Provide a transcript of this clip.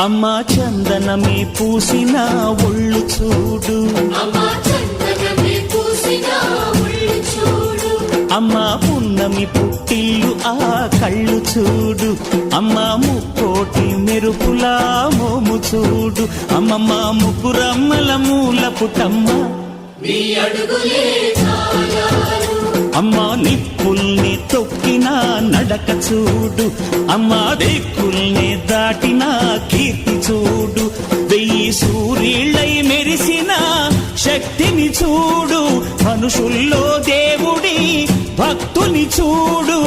అమ్మా చందనమే పూసిన ఒళ్ళు చూడు, అమ్మా పున్నమి పుట్టిల్లు ఆ కళ్ళు చూడు, అమ్మా ముక్కోటి మెరుపులా మోము చూడు, అమ్మమ్మ ముగ్గురమ్మల మూల పుటమ్మ అమ్మా నిప్పుల్ని తొక్కిన నడక చూడు, అమ్మా దిక్కుల్ని దాటిన కీర్తి చూడు, 1000 సూర్యులై మెరిసిన శక్తిని చూడు, మనుషుల్లో దేవుడి భక్తుని చూడు.